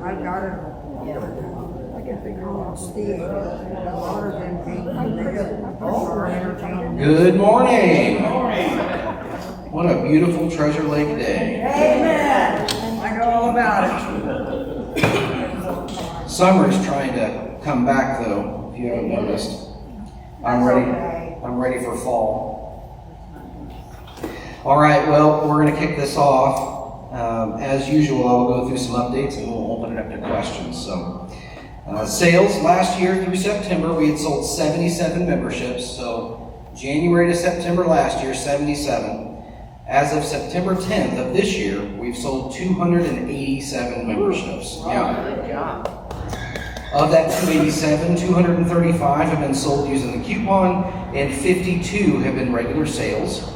I've got it. Steve, a lot of them came from there. Good morning. What a beautiful Treasure Lake day. Amen. I know all about it. Summer's trying to come back though, if you haven't noticed. I'm ready for fall. All right, well, we're going to kick this off. As usual, I'll go through some updates and we'll open it up to questions. So, sales last year through September, we had sold 77 memberships. So, January to September last year, 77. As of September 10th of this year, we've sold 287 memberships. Yeah. Good job. Of that 287, 235 have been sold using the coupon, and 52 have been regular sales.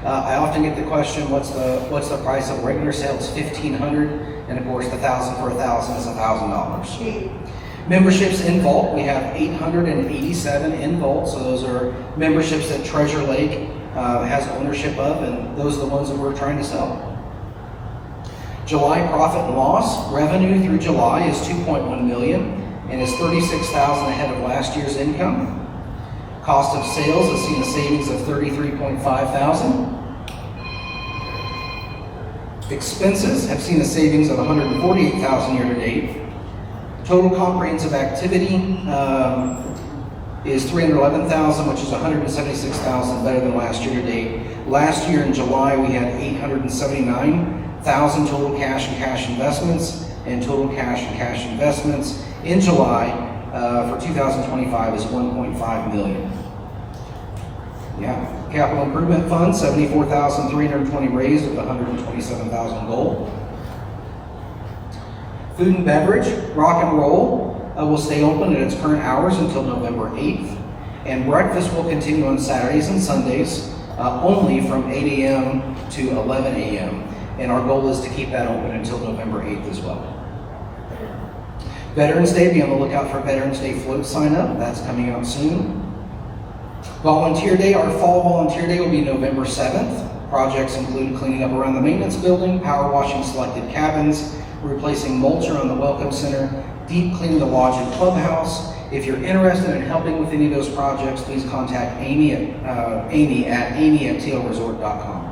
I often get the question, what's the price of regular sales? $1,500, and of course the 1,000 for 1,000 is $1,000. Memberships in Vault, we have 887 in Vault, so those are memberships that Treasure Lake has ownership of, and those are the ones that we're trying to sell. July profit and loss, revenue through July is $2.1 million and is $36,000 ahead of last year's income. Cost of sales has seen a savings of $33,500. Expenses have seen a savings of $148,000 year to date. Total comprehensive activity is $311,000, which is $176,000 better than last year to date. Last year in July, we had $879,000 total cash and cash investments, and total cash and cash investments in July for 2025 is $1.5 million. Yeah, capital improvement fund, $74,320 raised of the $127,000 goal. Food and beverage, Rock and Roll will stay open at its current hours until November 8th, and breakfast will continue on Saturdays and Sundays only from 8 a.m. to 11 a.m. And our goal is to keep that open until November 8th as well. Veterans Day, be on the lookout for Veterans Day float sign up. That's coming out soon. Volunteer Day, our fall volunteer day will be November 7th. Projects include cleaning up around the maintenance building, power washing selected cabins, replacing mulcher on the welcome center, deep cleaning the lodge and clubhouse. If you're interested in helping with any of those projects, please contact Amy at tlresort.com.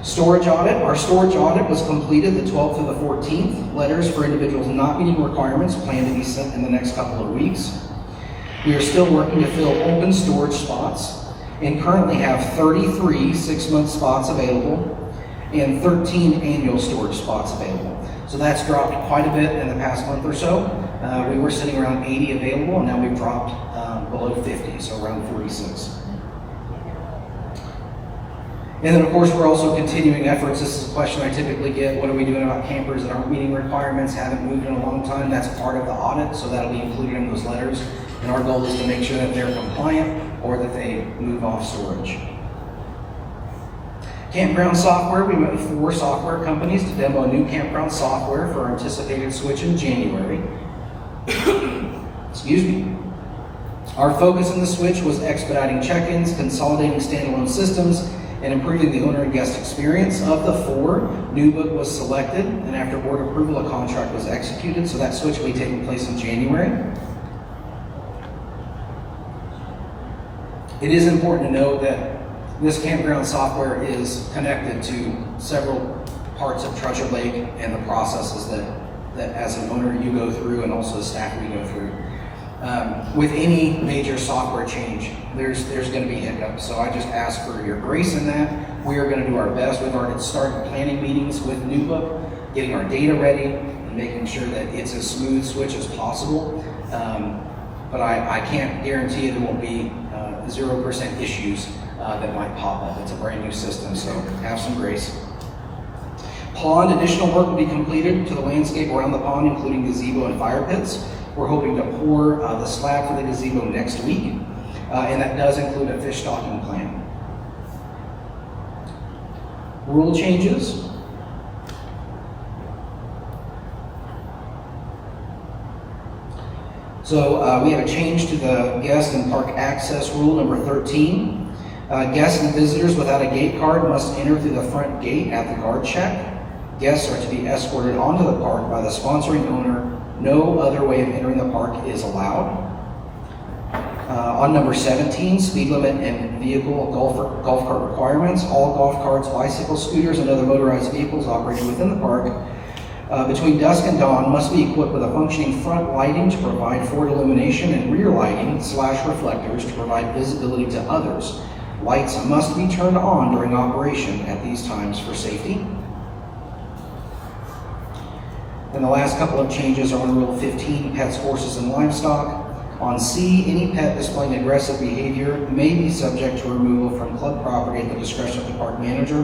Storage audit. Our storage audit was completed the 12th to the 14th. Letters for individuals not meeting requirements plan to be sent in the next couple of weeks. We are still working to fill open storage spots and currently have 33 6-month spots available and 13 annual storage spots available. So that's dropped quite a bit in the past month or so. We were sitting around 80 available, and now we've dropped below 50, so around 46. And then, of course, we're also continuing efforts. This is a question I typically get. What are we doing about campers that aren't meeting requirements, haven't moved in a long time? That's part of the audit, so that'll be included in those letters. And our goal is to make sure that they're compliant or that they move off storage. Campground software. We met with 4 software companies to demo new campground software for our anticipated switch in January. Excuse me. Our focus in the switch was expediting check-ins, consolidating standalone systems, and improving the owner and guest experience. Of the 4, NewBook was selected, and after board approval, a contract was executed, so that switch will be taking place in January. It is important to note that this campground software is connected to several parts of Treasure Lake and the processes that as an owner you go through, and also the staff we go through. With any major software change, there's going to be hiccups. So I just ask for your grace in that. We are going to do our best. We've already started planning meetings with NewBook, getting our data ready, and making sure that it's a smooth switch as possible. But I can't guarantee there won't be 0% issues that might pop up. It's a brand new system, so have some grace. Pond, additional work will be completed to the landscape around the pond, including gazebo and fire pits. We're hoping to pour the slab for the gazebo next week, and that does include a fish stocking plan. Rule changes. So we have a change to the guest and park access rule number 13. Guests and visitors without a gate card must enter through the front gate at the guard check. Guests are to be escorted onto the park by the sponsoring owner. No other way of entering the park is allowed. On number 17, speed limit and vehicle golf cart requirements. All golf carts, bicycles, scooters, and other motorized vehicles operating within the park between dusk and dawn must be equipped with a functioning front lighting to provide forward illumination and rear lighting / reflectors to provide visibility to others. Lights must be turned on during operation at these times for safety. And the last couple of changes are on Rule 15, pets, horses, and livestock. On C, any pet displaying aggressive behavior may be subject to removal from club property at the discretion of the park manager.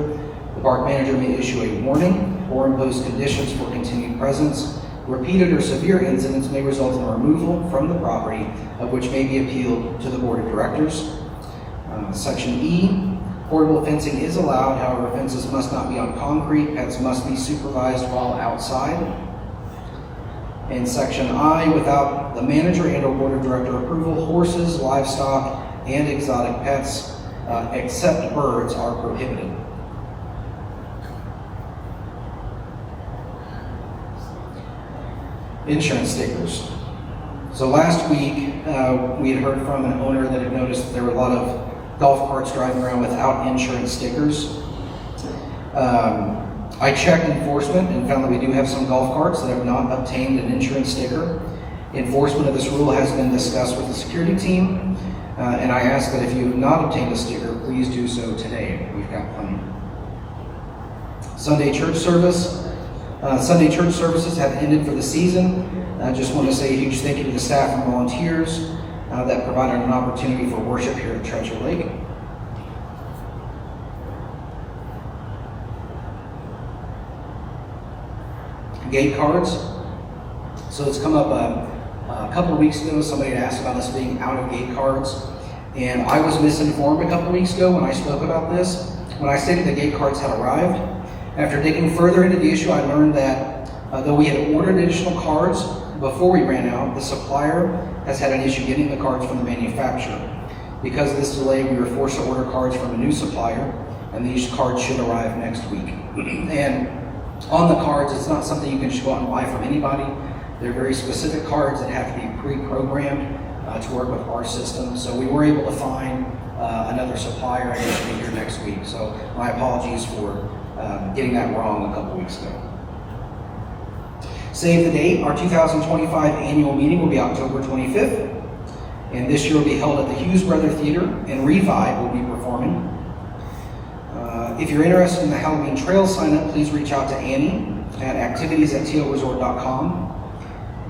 The park manager may issue a warning or impose conditions for continued presence. Repeated or severe incidents may result in removal from the property, of which may be appealed to the board of directors. Section E, portable fencing is allowed, however, fences must not be on concrete. Pets must be supervised while outside. In Section I, without the manager and or board of director approval, horses, livestock, and exotic pets, except birds, are prohibited. Insurance stickers. So last week, we had heard from an owner that had noticed that there were a lot of golf carts driving around without insurance stickers. I checked enforcement and found that we do have some golf carts that have not obtained an insurance sticker. Enforcement of this rule has been discussed with the security team, and I ask that if you have not obtained a sticker, please do so today. We've got plenty. Sunday church service. Sunday church services have ended for the season. I just want to say a huge thank you to the staff and volunteers that provided an opportunity for worship here at Treasure Lake. Gate cards. So it's come up a couple of weeks ago. Somebody had asked about us being out of gate cards, and I was misinformed a couple of weeks ago when I spoke about this. When I stated the gate cards had arrived, after digging further into the issue, I learned that though we had ordered additional cards before we ran out, the supplier has had an issue getting the cards from the manufacturer. Because of this delay, we were forced to order cards from a new supplier, and these cards should arrive next week. And on the cards, it's not something you can just go out and buy from anybody. They're very specific cards that have to be pre-programmed to work with our system. So we were able to find another supplier, and it should be here next week. So my apologies for getting that wrong a couple weeks ago. Save the date. Our 2025 annual meeting will be October 25th. And this year will be held at the Hughes Brother Theater, and Revive will be performing. If you're interested in the Halloween Trail sign up, please reach out to Annie at activities@tlresort.com.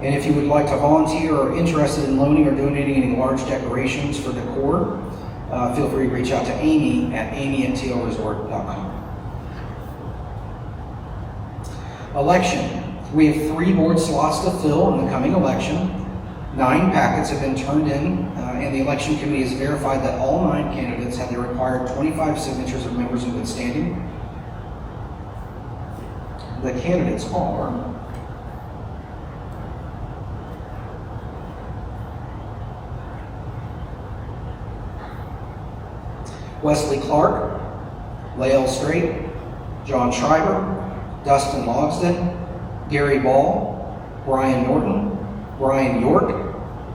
And if you would like to volunteer or interested in loaning or donating any large decorations for decor, feel free to reach out to Amy at amy@tlresort.com. Election. We have 3 board slots to fill in the coming election. 9 packets have been turned in, and the election committee has verified that all 9 candidates had the required 25 signatures of members in good standing. The candidates are Wesley Clark, Lael Strait, John Schreiber, Dustin Logsdon, Gary Ball, Brian Norton, Brian York,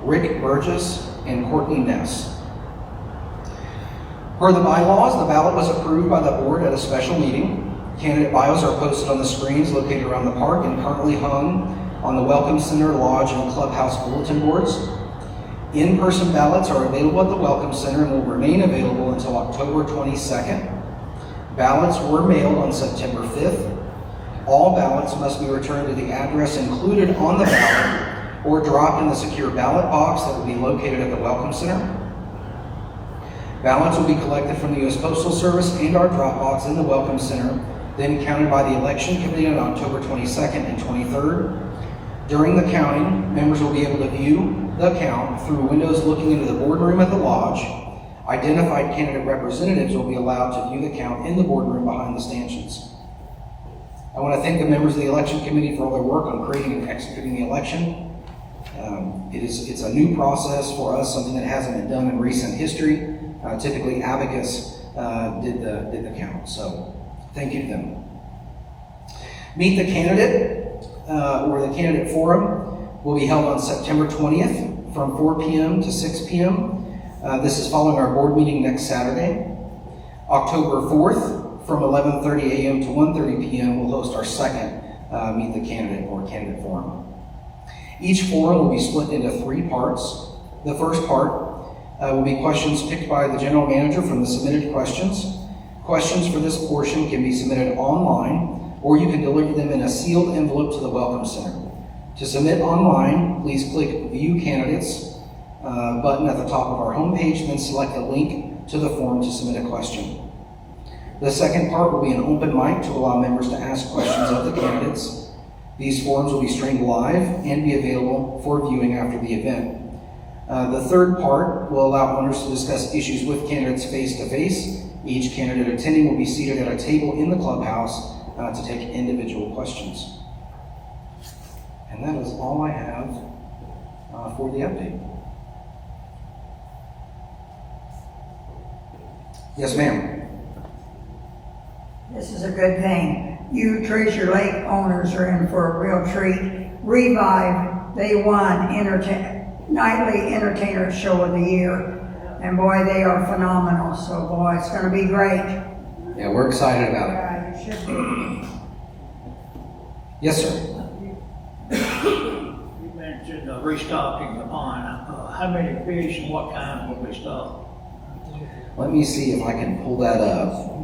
Rick Burgess, and Courtney Ness. Per the bylaws, the ballot was approved by the board at a special meeting. Candidate bios are posted on the screens located around the park and currently hung on the Welcome Center, Lodge, and Clubhouse bulletin boards. In-person ballots are available at the Welcome Center and will remain available until October 22nd. Ballots were mailed on September 5th. All ballots must be returned to the address included on the ballot or dropped in the secure ballot box that will be located at the Welcome Center. Ballots will be collected from the U.S. Postal Service and our drop box in the Welcome Center, then counted by the Election Committee on October 22nd and 23rd. During the counting, members will be able to view the count through windows looking into the boardroom at the Lodge. Identified candidate representatives will be allowed to view the count in the boardroom behind the stanchions. I want to thank the members of the Election Committee for all their work on creating and executing the election. It's a new process for us, something that hasn't been done in recent history. Typically, Abacus did the count, so thank you to them. Meet the Candidate, or the Candidate Forum, will be held on September 20th from 4 p.m. to 6 p.m. This is following our board meeting next Saturday. October 4th from 11:30 a.m. to 1:30 p.m. we'll host our second Meet the Candidate or Candidate Forum. Each forum will be split into 3 parts. The first part will be questions picked by the general manager from the submitted questions. Questions for this portion can be submitted online, or you can deliver them in a sealed envelope to the Welcome Center. To submit online, please click View Candidates button at the top of our homepage, and then select the link to the form to submit a question. The second part will be an open mic to allow members to ask questions of the candidates. These forums will be streamed live and be available for viewing after the event. The third part will allow owners to discuss issues with candidates face-to-face. Each candidate attending will be seated at a table in the clubhouse to take individual questions. And that is all I have for the update. Yes, ma'am. This is a good thing. You Treasure Lake owners are in for a real treat. Revive, they won Nightly Entertainer Show of the Year. And boy, they are phenomenal. So boy, it's going to be great. Yeah, we're excited about it. Yeah, you should be. Yes, sir. You mentioned restocking the pond. How many fish and what kind will be stocked? Let me see if I can pull that up.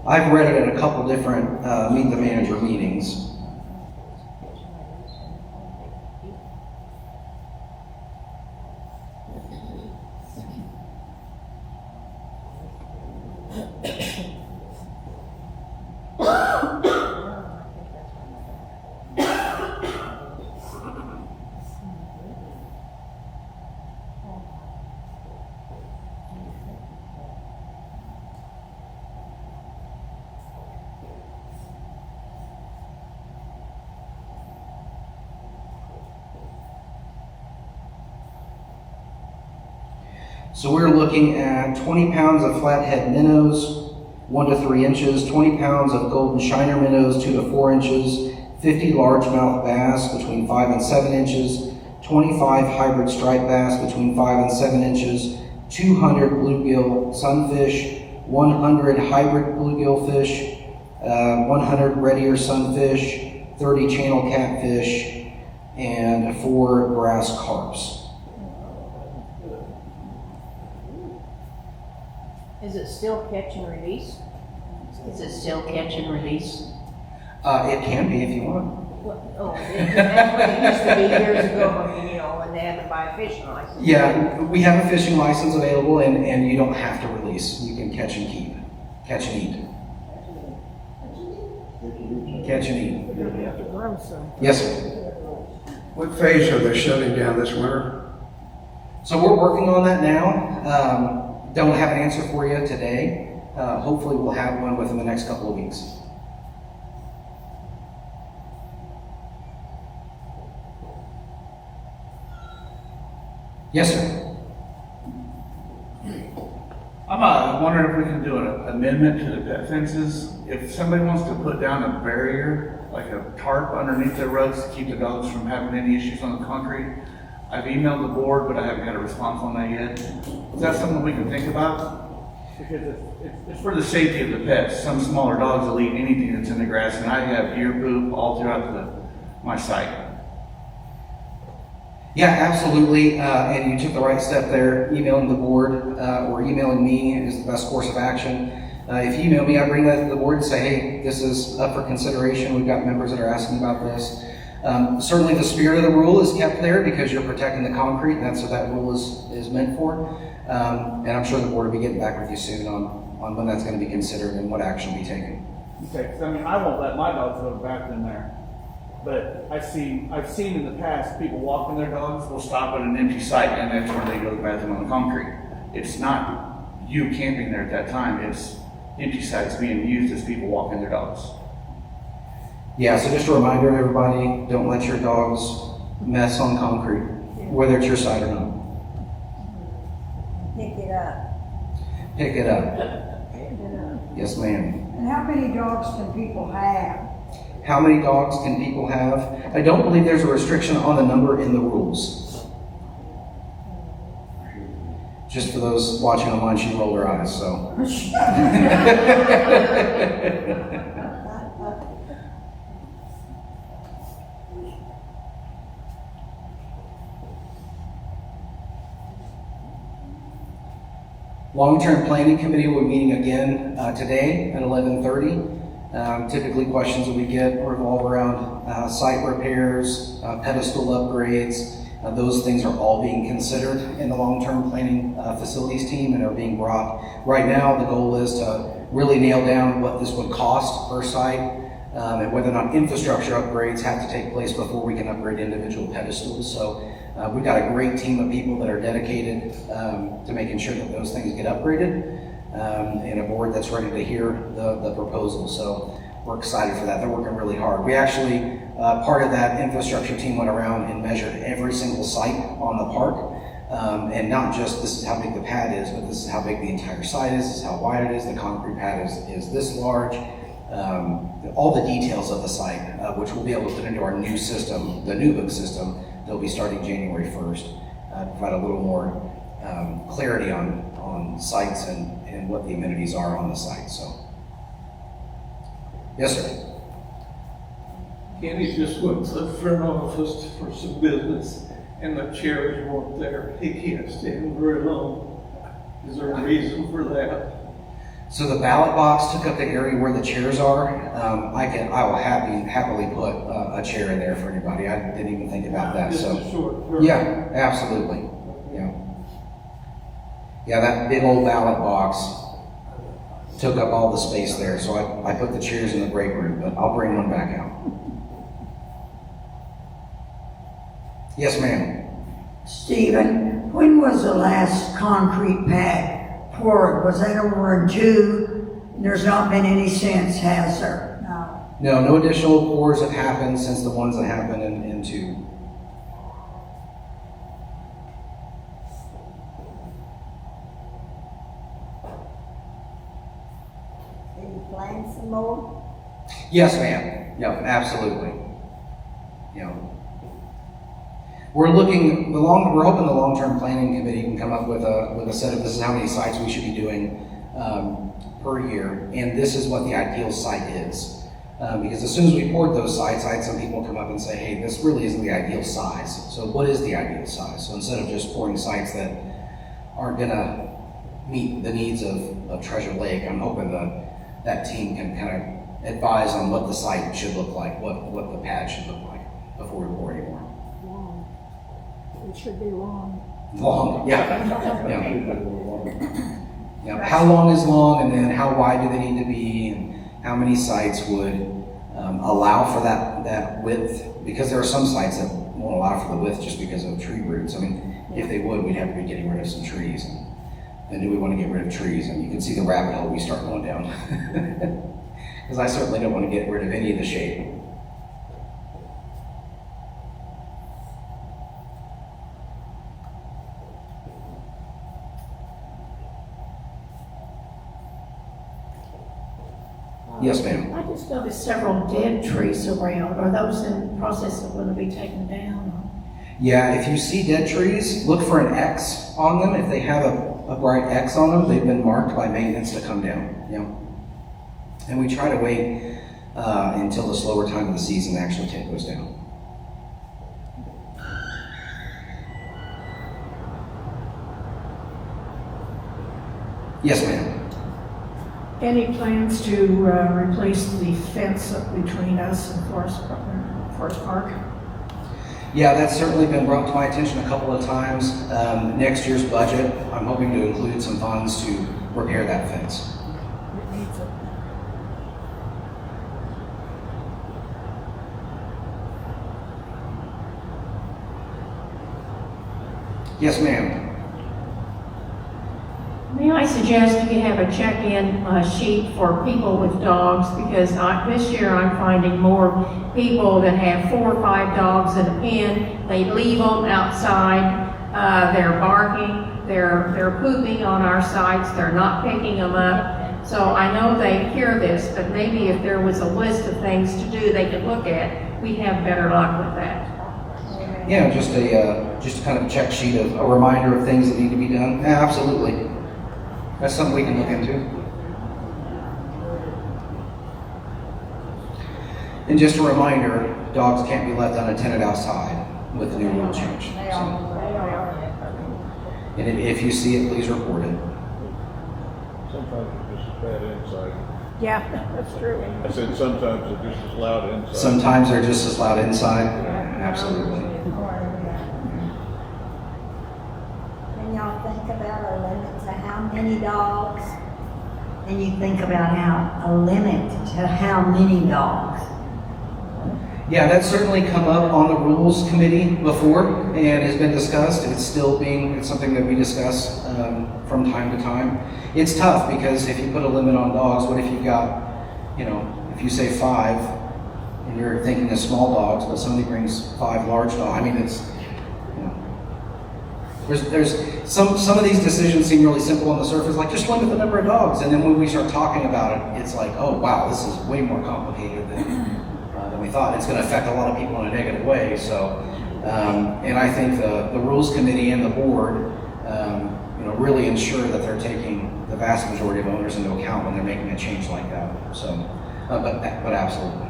I've read it at a couple different Meet the Manager meetings. So we're looking at 20 pounds of flathead minnows, 1 to 3 inches, 20 pounds of golden shiner minnows, 2 to 4 inches, 50 largemouth bass between 5 and 7 inches, 25 hybrid striped bass between 5 and 7 inches, 200 bluegill sunfish, 100 hybrid bluegill fish, 100 red ear sunfish, 30 channel catfish, and 4 grass carps. Is it still catch and release? Is it still catch and release? It can be if you want. Oh, that's what it used to be years ago, you know, when they had to buy a fishing license. Yeah, we have a fishing license available, and you don't have to release. You can catch and keep. Catch and eat. Catch and eat. Yes, sir. What phase are they shutting down this winter? So we're working on that now. Don't have an answer for you today. Hopefully we'll have one within the next couple of weeks. Yes, sir. I'm wondering if we can do an amendment to the pet fences. If somebody wants to put down a barrier, like a tarp underneath their rugs to keep the dogs from having any issues on the concrete, I've emailed the board, but I haven't had a response on that yet. Is that something we can think about? Because it's for the safety of the pets. Some smaller dogs will eat anything that's in the grass, and I have ear poop all throughout my site. Yeah, absolutely. And you took the right step there. Emailing the board or emailing me is the best course of action. If you email me, I bring that to the board and say, hey, this is up for consideration. We've got members that are asking about this. Certainly the spirit of the rule is kept there because you're protecting the concrete, and that's what that rule is meant for. And I'm sure the board will be getting back with you soon on when that's going to be considered and what action will be taken. Okay, because I mean, I won't let my dogs go back in there. But I've seen in the past, people walking their dogs will stop at an empty site and that's where they go to the bathroom on the concrete. It's not you camping there at that time, it's empty sites being used as people walking their dogs. Yeah, so just a reminder to everybody, don't let your dogs mess on concrete, whether it's your site or not. Pick it up. Pick it up. Yes, ma'am. And how many dogs can people have? How many dogs can people have? I don't believe there's a restriction on the number in the rules. Just for those watching online, she rolled her eyes, so. Long-term planning committee will be meeting again today at 11:30. Typically, questions that we get revolve around site repairs, pedestal upgrades. Those things are all being considered in the long-term planning facilities team and are being brought. Right now, the goal is to really nail down what this would cost per site and whether or not infrastructure upgrades have to take place before we can upgrade individual pedestals. So we've got a great team of people that are dedicated to making sure that those things get upgraded and a board that's ready to hear the proposal. So we're excited for that. They're working really hard. We actually, part of that infrastructure team went around and measured every single site on the park. And not just this is how big the pad is, but this is how big the entire site is, this is how wide it is, the concrete pad is this large. All the details of the site, which we'll be able to put into our new system, the new book system, that'll be starting January 1st, provide a little more clarity on sites and what the amenities are on the site. So, yes, sir. Kenny just went to the front office for some business, and the chairs weren't there. He can't stand very long. Is there a reason for that? So the ballot box took up the area where the chairs are. I will happily put a chair in there for anybody. I didn't even think about that. Just So a short. yeah, absolutely. Yeah, that big old ballot box took up all the space there. So I put the chairs in the break room, but I'll bring one back out. Yes, ma'am. Stephen, when was the last concrete pad poured? Was that over in 2? There's not been any since, has there? No. No additional pours have happened since the ones that happened in 2. Any plans some more? Yes, ma'am. Yeah, absolutely. Yeah. We're hoping the long-term planning committee can come up with a set of this is how many sites we should be doing per year, and this is what the ideal site is. Because as soon as we poured those sites, I had some people come up and say, hey, this really isn't the ideal size. So what is the ideal size? So instead of just pouring sites that aren't gonna meet the needs of Treasure Lake, I'm hoping that team can kind of advise on what the site should look like, what the pad should look like before we pour anymore. It should be long. Long, yeah. Yeah. How long is long, and then how wide do they need to be, and how many sites would allow for that width? Because there are some sites that won't allow for the width just because of tree roots. I mean, if they would, we'd have to be getting rid of some trees. And do we want to get rid of trees? And you can see the rabbit hole we start going down. Because I certainly don't want to get rid of any of the shade. Yes, ma'am. I just noticed several dead trees around. Are those in the process of going to be taken down? Yeah, if you see dead trees, look for an X on them. If they have a bright X on them, they've been marked by maintenance to come down. Yeah. And we try to wait until the slower time of the season to actually take those down. Yes, ma'am. Any plans to replace the fence up between us and Forest Park? Yeah, that's certainly been brought to my attention a couple of times. Next year's budget, I'm hoping to include some funds to repair that fence. It needs it. Yes, ma'am. May I suggest you have a check-in sheet for people with dogs, because this year I'm finding more people that have 4 or 5 dogs in a pen. They leave them outside, they're barking, they're pooping on our sites, they're not picking them up. So I know they hear this, but maybe if there was a list of things to do they could look at, we'd have better luck with that. Yeah, just a kind of check sheet of a reminder of things that need to be done. Yeah, absolutely. That's something we can look into. And just a reminder, dogs can't be left unattended outside with the new rule change. So, and if you see it, please report it. Sometimes it's just as bad inside. Yeah, that's true. I said sometimes they're just as loud inside. Sometimes they're just as loud inside. Absolutely. When y'all think about a limit to how many dogs, and you think about how a limit to how many dogs. Yeah, that's certainly come up on the rules committee before and has been discussed. It's something that we discuss from time to time. It's tough because if you put a limit on dogs, what if you've got, if you say 5 and you're thinking of small dogs, but somebody brings 5 large dogs. I mean, it's, there's some of these decisions seem really simple on the surface, like just limit the number of dogs. And then when we start talking about it, it's like, oh wow, this is way more complicated than we thought. It's going to affect a lot of people in a negative way. So, and I think the rules committee and the board, really ensure that they're taking the vast majority of owners into account when they're making a change like that. So, but absolutely.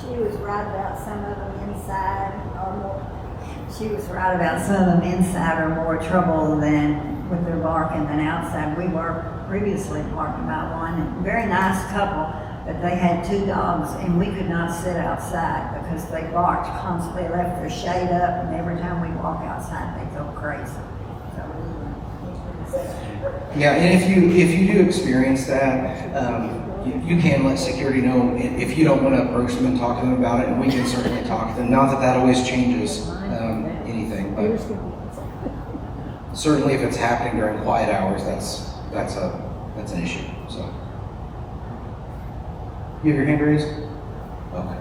She was right about some of them inside or more. She was right about some of them inside are more trouble than with their barking than outside. We were previously barking by one, and very nice couple, but they had 2 dogs and we could not sit outside because they barked constantly, left their shade up, and every time we walk outside they go crazy. Yeah, and if you do experience that, you can let security know if you don't want to approach them and talk to them about it, and we can certainly talk to them. Not that always changes anything, but certainly if it's happening during quiet hours, that's an issue. So, you have your hand raised? Okay.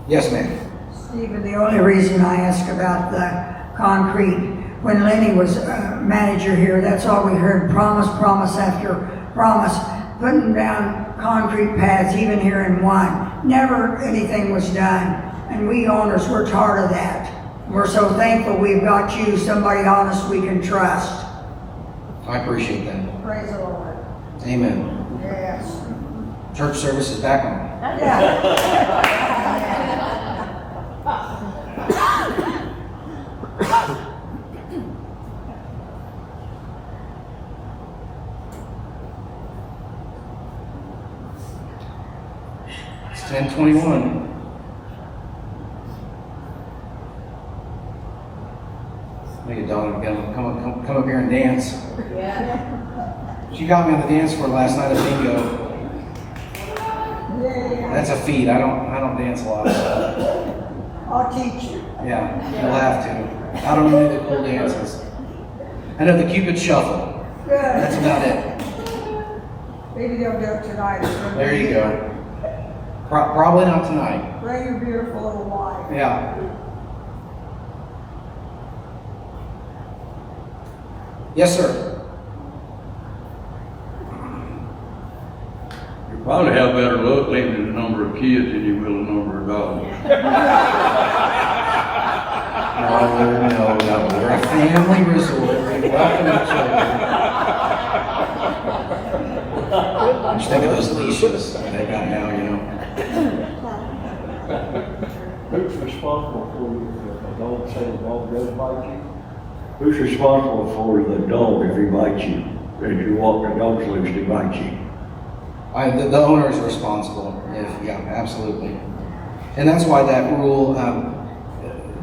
Yes, ma'am. Stephen, the only reason I asked about the concrete, when Lenny was manager here, that's all we heard, promise after promise, putting down concrete pads, even here in one. Never anything was done, and we owners, we're tired of that. We're so thankful we've got you, somebody honest we can trust. I appreciate that. Praise the Lord. Amen. Yes. Church service is back on. Yeah. It's 10:21. Make a dog come up here and dance. Yeah. She got me on the dance floor last night at bingo. That's a feat. I don't dance a lot. I'll teach you. Yeah, you'll have to. I don't know the cool dances. I know the Cupid Shuffle. Good. That's about it. Maybe they'll do it tonight. There you go. Probably not tonight. Bring your beautiful little wife. Yeah. Yes, sir. You probably have better luck limiting the number of kids than you will the number of dogs. No. We're a family resort. We welcome children. Just think of those leashes they got now, Who's responsible for if a dog, say the dog does bite you? Who's responsible for the dog if he bites you? If you walk the dog's loose, he bites you? The owner is responsible. Yeah, absolutely. And that's why that rule,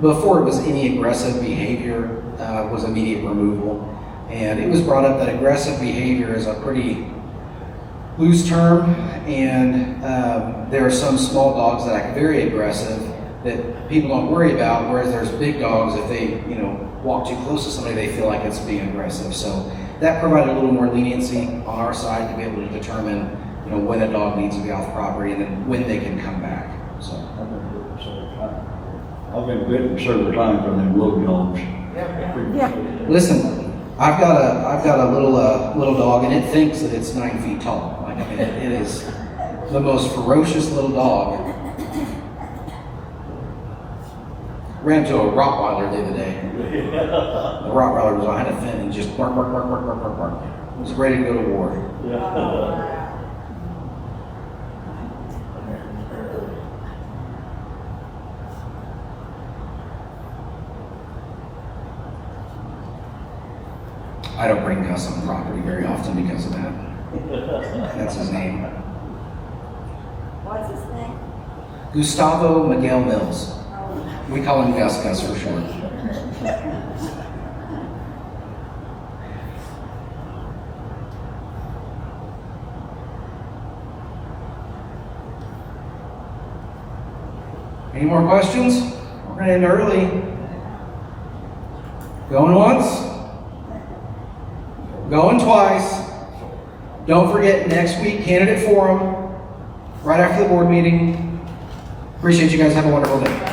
before it was any aggressive behavior, was immediate removal. And it was brought up that aggressive behavior is a pretty loose term, and there are some small dogs that act very aggressive that people don't worry about, whereas there's big dogs, if they, walk too close to somebody, they feel like it's being aggressive. So that provided a little more leniency on our side to be able to determine, when a dog needs to be off property and then when they can come back. So. I've been bitten several times on them little dogs. Listen, I've got a little dog, and it thinks that it's 9 feet tall. Like, I mean, it is the most ferocious little dog. Ran into a Rottweiler the other day. The Rottweiler was behind a fence and just bark, bark, bark, bark, bark, bark, bark. Was ready to go to war. I don't bring Gus on the property very often because of that. That's his name. What's his name? Gustavo Miguel Mills. We call him Gus Gus for short. Any more questions? We're going to end early. Going once? Going twice. Don't forget, next week, candidate forum, right after the board meeting. Appreciate you guys. Have a wonderful day.